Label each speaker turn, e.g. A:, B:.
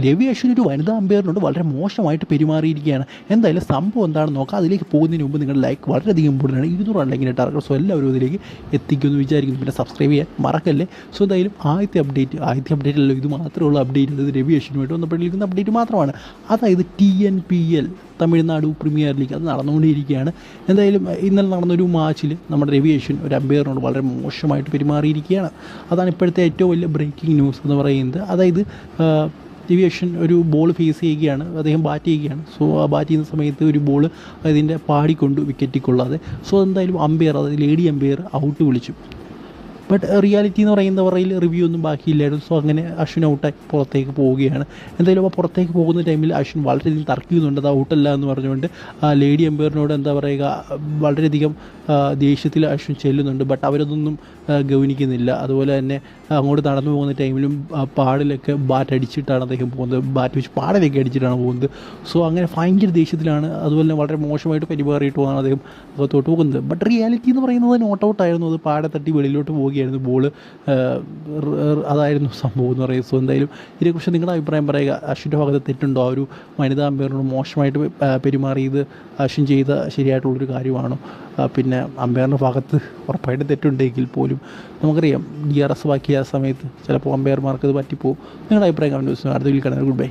A: രവി അശ്വിൻ ഒരു വനിതാ അമ്പയറിനോട് വളരെ മോശമായിട്ട് പെരുമാറിയിരിക്കുകയാണ്. എന്തായാലും സംഭവം എന്താണെന്ന് നോക്കാം. അതിലേക്ക് പോകുന്നതിന് മുമ്പ് നിങ്ങളുടെ ലൈക്ക് വളരെയധികം ഇമ്പോർട്ടൻ്റ് ആണ്. 200 ഉണ്ടെങ്കിൽ ടാർഗറ്റ്. സോ എല്ലാവരും അതിലേക്ക് എത്തിക്കുമെന്ന് വിചാരിക്കുന്നു. പിന്നെ സബ്സ്ക്രൈബ് ചെയ്യാൻ മറക്കല്ലേ. സോ എന്തായാലും ആദ്യത്തെ അപ്ഡേറ്റല്ലോ ഇത് മാത്രമുള്ള അപ്ഡേറ്റ്. അത് രവി അശ്വിനുമായിട്ട് ബന്ധപ്പെട്ടിരിക്കുന്ന അപ്ഡേറ്റ് മാത്രമാണ്. അതായത് TNPL തമിഴ്നാട് പ്രീമിയർ ലീഗ് അത് നടന്നുകൊണ്ടിരിക്കുകയാണ്. എന്തായാലും ഇന്നലെ നടന്നൊരു മാച്ചിൽ നമ്മുടെ രവി അശ്വിൻ ഒരു അമ്പയറിനോട് വളരെ മോശമായിട്ട് പെരുമാറിയിരിക്കുകയാണ്. അതാണ് ഇപ്പോഴത്തെ ഏറ്റവും വലിയ ബ്രേക്കിംഗ് ന്യൂസ് എന്ന് പറയുന്നത്. അതായത് രവി അശ്വിൻ ഒരു ബോൾ ഫേസ് ചെയ്യുകയാണ്, അദ്ദേഹം ബാറ്റ് ചെയ്യുകയാണ്. സോ ആ ബാറ്റ് ചെയ്യുന്ന സമയത്ത് ഒരു ബോൾ അതിൻ്റെ പാടിക്കൊണ്ട് വിക്കറ്റിൽ കൊള്ളാതെ. സോ എന്തായാലും അമ്പയർ, അതായത് ലേഡി അമ്പയർ ഔട്ട് വിളിച്ചു. ബട്ട് റിയാലിറ്റി എന്ന് പറയുന്നവരയിൽ റിവ്യൂ ഒന്നും ബാക്കിയില്ലായിരുന്നു. സോ അങ്ങനെ അശ്വിൻ ഔട്ടായി പുറത്തേക്ക് പോവുകയാണ്. എന്തായാലും ആ പുറത്തേക്ക് പോകുന്ന ടൈമിൽ അശ്വിൻ വളരെയധികം തർക്കിക്കുന്നുണ്ട്, അത് ഔട്ടല്ല എന്ന് പറഞ്ഞുകൊണ്ട് ആ ലേഡി എംപയറിനോട് എന്താ പറയുക, വളരെയധികം ദേഷ്യത്തിൽ അശ്വിൻ ചെല്ലുന്നുണ്ട്. ബട്ട് അവരതൊന്നും ഗവനിക്കുന്നില്ല. അതുപോലെ തന്നെ അങ്ങോട്ട് നടന്നു പോകുന്ന ടൈമിലും പാടിലൊക്കെ ബാറ്റ് അടിച്ചിട്ടാണ് അദ്ദേഹം പോകുന്നത്, ബാറ്റ് വെച്ച് പാടലൊക്കെ അടിച്ചിട്ടാണ് പോകുന്നത്. സോ അങ്ങനെ ഭയങ്കര ദേഷ്യത്തിലാണ്, അതുപോലെ തന്നെ വളരെ മോശമായിട്ട് പെരുമാറിയിട്ടുമാണ് അദ്ദേഹം അകത്തോട്ട് പോകുന്നത്. ബട്ട് റിയാലിറ്റി എന്ന് പറയുന്നത് നോട്ട് ഔട്ടായിരുന്നു. അത് പാടെ തട്ടി വെളിയിലോട്ട് പോവുകയായിരുന്നു ബോൾ. അതായിരുന്നു സംഭവം എന്ന് പറയുന്നത്. സോ എന്തായാലും ഇതിനെക്കുറിച്ച് നിങ്ങളുടെ അഭിപ്രായം പറയുക. അശ്വിൻ്റെ ഭാഗത്ത് തെറ്റുണ്ടോ? ആ ഒരു വനിതാ അമ്പയറിനോട് മോശമായിട്ട് പെരുമാറിയത് അശ്വിൻ ചെയ്ത ശരിയായിട്ടുള്ളൊരു കാര്യമാണോ? പിന്നെ അമ്പയറിൻ്റെ ഭാഗത്ത് ഉറപ്പായിട്ട് തെറ്റുണ്ടെങ്കിൽ പോലും നമുക്കറിയാം DRS ബാക്കിയ സമയത്ത് ചിലപ്പോൾ അമ്പയർമാർക്ക് അത് പറ്റിപ്പോവും. നിങ്ങളുടെ അഭിപ്രായം കമൻറ്റ് ബോക്സിൽ. അടുത്ത വീഡിയോയിൽ കാണാം. Good bye.